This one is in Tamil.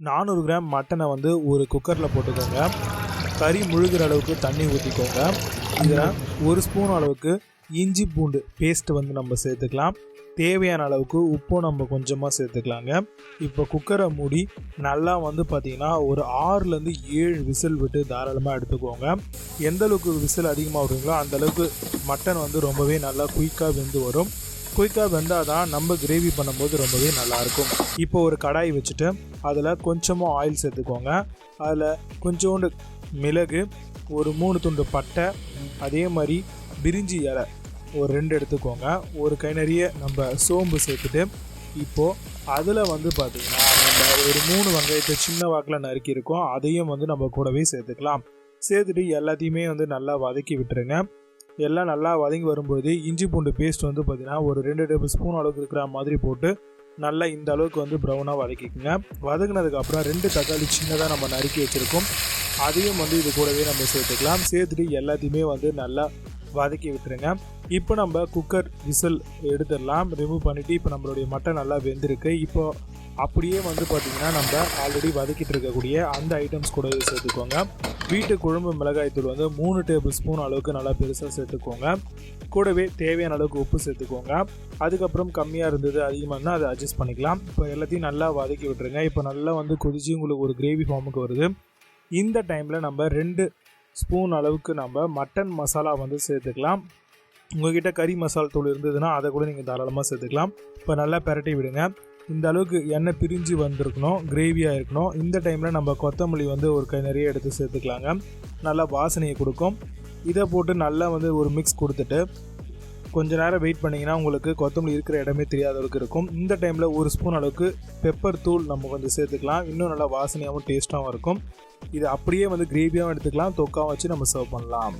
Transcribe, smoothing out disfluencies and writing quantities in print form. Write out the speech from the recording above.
400 கிராம் மட்டனை வந்து ஒரு குக்கரில் போட்டுக்கோங்க. கறி முழுகிற அளவுக்கு தண்ணி ஊற்றிக்கோங்க. இதில் 1 ஸ்பூன் அளவுக்கு இஞ்சி பூண்டு பேஸ்ட் வந்து நம்ம சேர்த்துக்கலாம். தேவையான அளவுக்கு உப்பும் நம்ம கொஞ்சமாக சேர்த்துக்கலாங்க. இப்போ குக்கரை மூடி நல்லா வந்து பார்த்திங்கன்னா ஒரு 6லேருந்து 7 விசில் விட்டு தாராளமாக எடுத்துக்கோங்க. எந்த அளவுக்கு விசில் அதிகமாக வருங்களோ அந்தளவுக்கு மட்டன் வந்து ரொம்பவே நல்லா குயிக்காக வெந்து வரும். குயிக்காக வெந்தால் தான் நம்ம கிரேவி பண்ணும்போது ரொம்பவே நல்லாயிருக்கும். இப்போ ஒரு கடாய் வச்சுட்டு அதில் கொஞ்சமாக ஆயில் சேர்த்துக்கோங்க. அதில் கொஞ்சோண்டு மிளகு, ஒரு 3 துண்டு பட்டை, அதே மாதிரி பிரிஞ்சி இலை ஒரு 2 எடுத்துக்கோங்க. ஒரு கை நிறைய நம்ம சோம்பு சேர்த்துட்டு இப்போது அதில் வந்து பார்த்திங்கன்னா நம்ம ஒரு 3 வெங்காயத்தை சின்ன வாக்கில் நறுக்கி இருக்கோம், அதையும் வந்து நம்ம கூடவே சேர்த்துக்கலாம். சேர்த்துட்டு எல்லாத்தையுமே வந்து நல்லா வதக்கி விட்டுருங்க. எல்லாம் நல்லா வதங்கி வரும்போது இஞ்சி பூண்டு பேஸ்ட் வந்து பார்த்திங்கன்னா ஒரு 2 டேபிள் ஸ்பூன் அளவுக்கு இருக்கிற மாதிரி போட்டு நல்லா இந்த அளவுக்கு வந்து ப்ரௌனாக வதக்கிக்குங்க. வதங்கினதுக்கப்புறம் 2 தக்காளி சின்னதாக நம்ம நறுக்கி வச்சுருக்கோம், அதையும் வந்து இது கூடவே நம்ம சேர்த்துக்கலாம். சேர்த்துட்டு எல்லாத்தையுமே வந்து நல்லா வதக்கி விட்டுருங்க. இப்போ நம்ம குக்கர் விசில் எடுத்துடலாம். ரிமூவ் பண்ணிவிட்டு இப்போ நம்மளுடைய மட்டன் நல்லா வெந்திருக்கு. இப்போ அப்படியே வந்து பார்த்திங்கன்னா நம்ம ஆல்ரெடி வதக்கிட்டு இருக்கக்கூடிய அந்த ஐட்டம்ஸ் கூடவே சேர்த்துக்கோங்க. வீட்டு குழம்பு மிளகாய்த்தூள் வந்து 3 டேபிள் ஸ்பூன் அளவுக்கு நல்லா பெருசாக சேர்த்துக்கோங்க. கூடவே தேவையான அளவுக்கு உப்பு சேர்த்துக்கோங்க. அதுக்கப்புறம் கம்மியாக இருந்தது அதிகமாக இருந்தால் அதை அட்ஜஸ்ட் பண்ணிக்கலாம். இப்போ எல்லாத்தையும் நல்லா வதக்கி விட்டுருங்க. இப்போ நல்லா வந்து கொதிச்சு உங்களுக்கு ஒரு கிரேவி ஃபார்முக்கு வருது. இந்த டைமில் நம்ம 2 ஸ்பூன் அளவுக்கு நம்ம மட்டன் மசாலா வந்து சேர்த்துக்கலாம். உங்கள்கிட்ட கறி மசாலா தூள் இருந்ததுன்னா அதை கூட நீங்கள் தாராளமாக சேர்த்துக்கலாம். இப்போ நல்லா பெரட்டி விடுங்க. இந்த அளவுக்கு எண்ணெய் பிரிஞ்சு வந்திருக்கணும், கிரேவியாக இருக்கணும். இந்த டைமில் நம்ம கொத்தமல்லி வந்து ஒரு கை நிறைய எடுத்து சேர்த்துக்கலாங்க. நல்லா வாசனையை கொடுக்கும். இதை போட்டு நல்லா வந்து ஒரு மிக்ஸ் கொடுத்துட்டு கொஞ்ச நேரம் வெயிட் பண்ணிங்கன்னா உங்களுக்கு கொத்தமல்லி இருக்கிற இடமே தெரியாத அளவுக்கு இருக்கும். இந்த டைமில் 1 ஸ்பூன் அளவுக்கு பெப்பர் தூள் நம்ம கொஞ்சம் சேர்த்துக்கலாம். இன்னும் நல்லா வாசனையாகவும் டேஸ்ட்டாகவும் இருக்கும். இது அப்படியே வந்து கிரேவியாகவும் எடுத்துக்கலாம், தொக்காவும் வச்சு நம்ம சர்வ் பண்ணலாம்.